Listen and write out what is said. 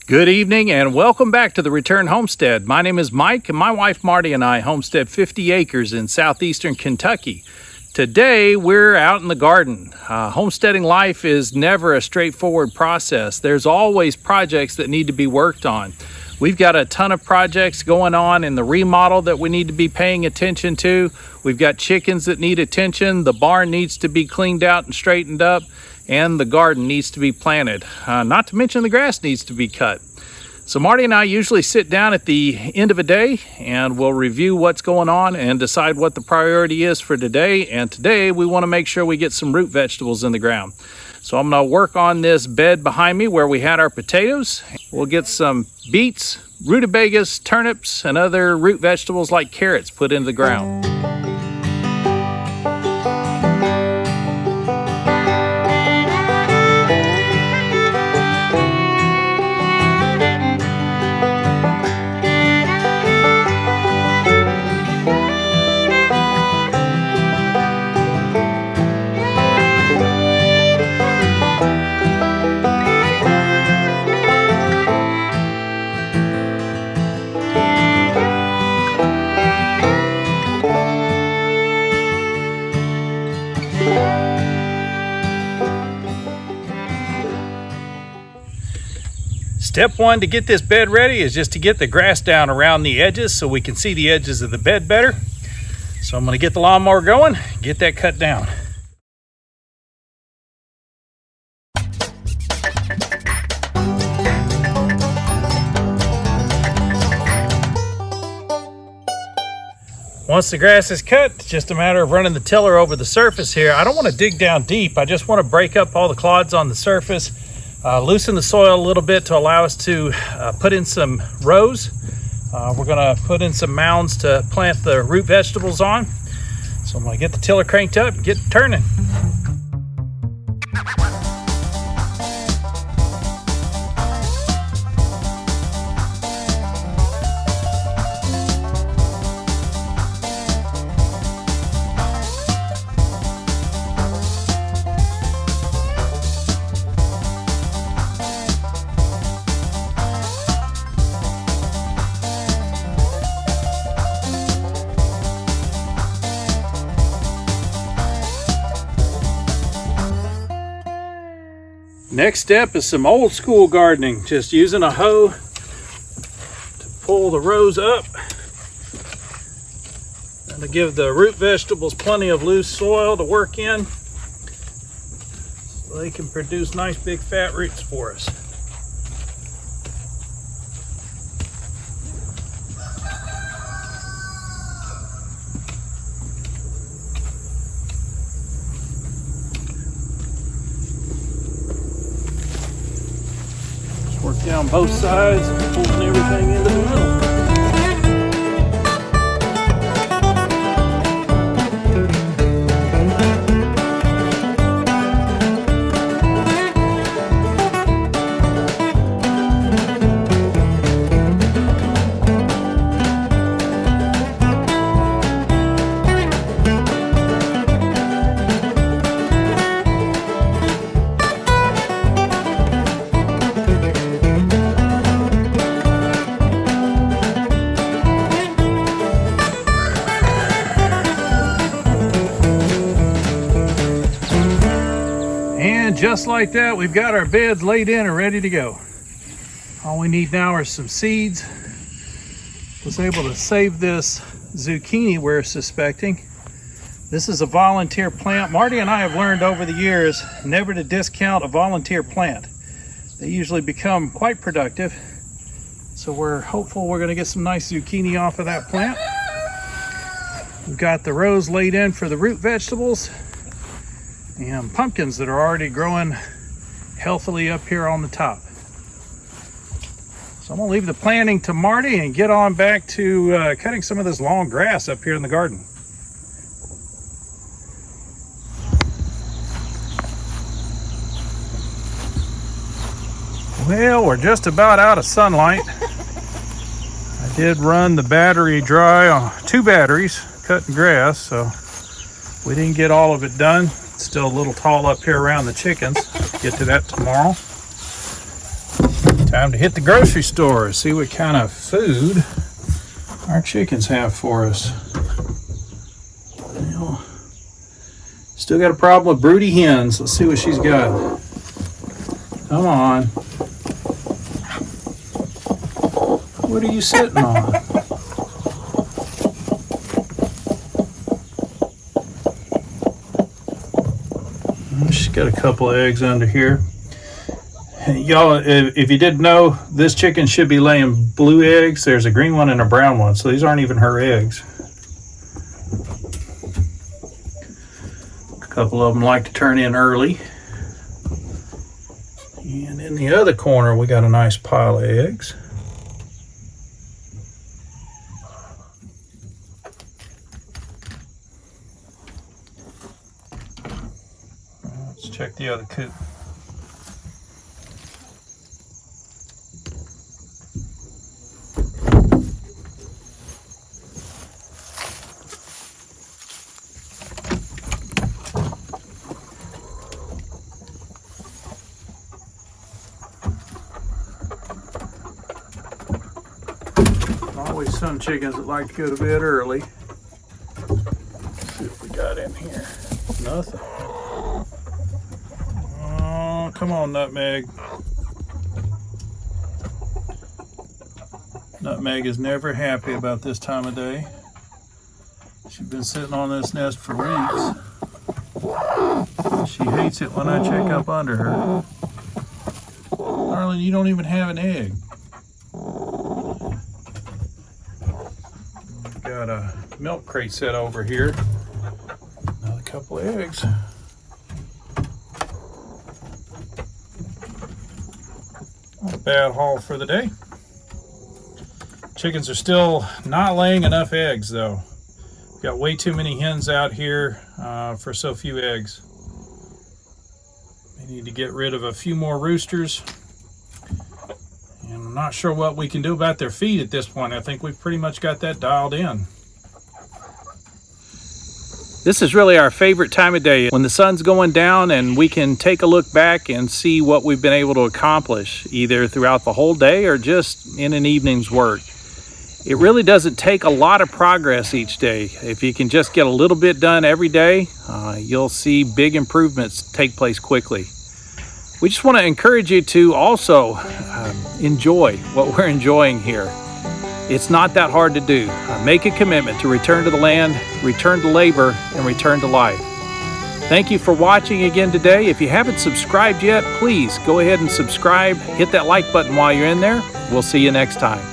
Good evening and welcome back to the Return Homestead. My name is Mike and my wife Marty and I homestead 50 acres in southeastern Kentucky. Today we're out in the garden. Homesteading life is never a straightforward process. There's always projects that need to be worked on. We've got a ton of projects going on in the remodel that we need to be paying attention to. We've got chickens that need attention. The barn needs to be cleaned out and straightened up. And the garden needs to be planted. Not to mention the grass needs to be cut. So Marty and I usually sit down at the end of a day and we'll review what's going on and decide what the priority is for today. And today we want to make sure we get some root vegetables in the ground. So I'm going to work on this bed behind me where we had our potatoes. We'll get some beets, rutabagas, turnips, and other root vegetables like carrots put into the ground. Step one to get this bed ready is just to get the grass down around the edges so we can see the edges of the bed better. So I'm going to get the lawnmower going, get that cut down. Once the grass is cut, it's just a matter of running the tiller over the surface here. I don't want to dig down deep. I just want to break up all the clods on the surface. Loosen the soil a little bit to allow us to put in some rows. We're going to put in some mounds to plant the root vegetables on. So I'm going to get the tiller cranked up and get turning. Next step is some old school gardening, just using a hoe to pull the rows up and to give the root vegetables plenty of loose soil to work in so they can produce nice big fat roots for us. Work down both sides and pulling everything into the middle. And just like that, we've got our beds laid in and ready to go. All we need now are some seeds. Was able to save this zucchini we're suspecting. This is a volunteer plant. Marty and I have learned over the years never to discount a volunteer plant. They usually become quite productive. So we're hopeful we're going to get some nice zucchini off of that plant. We've got the rows laid in for the root vegetables and pumpkins that are already growing healthily up here on the top. So I'm going to leave the planting to Marty and get on back to cutting some of this long grass up here in the garden. Well, we're just about out of sunlight. I did run the battery dry on 2 batteries cutting grass, so we didn't get all of it done. It's still a little tall up here around the chickens. Get to that tomorrow. Time to hit the grocery store, see what kind of food our chickens have for us. Well, still got a problem with broody hens. Let's see what she's got. Come on. What are you sitting on? She's got a couple of eggs under here. Y'all, if you didn't know, this chicken should be laying blue eggs. There's a green one and a brown one, so these aren't even her eggs. A couple of them like to turn in early. And in the other corner, we got a nice pile of eggs. Let's check the other coop. Always some chickens that like to go to bed early. Let's see what we got in here. Nothing. Oh, come on, Nutmeg. Nutmeg is never happy about this time of day. She's been sitting on this nest for weeks. She hates it when I check up under her. Darling, you don't even have an egg. Got a milk crate set over here. Another couple of eggs. Not a bad haul for the day. Chickens are still not laying enough eggs though. Got way too many hens out here for so few eggs. We need to get rid of a few more roosters. I'm not sure what we can do about their feed at this point. I think we've pretty much got that dialed in. This is really our favorite time of day, when the sun's going down and we can take a look back and see what we've been able to accomplish, either throughout the whole day or just in an evening's work. It really doesn't take a lot of progress each day. If you can just get a little bit done every day, you'll see big improvements take place quickly. We just want to encourage you to also enjoy what we're enjoying here. It's not that hard to do. Make a commitment to return to the land, return to labor, and return to life. Thank you for watching again today. If you haven't subscribed yet, please go ahead and subscribe. Hit that like button while you're in there. We'll see you next time.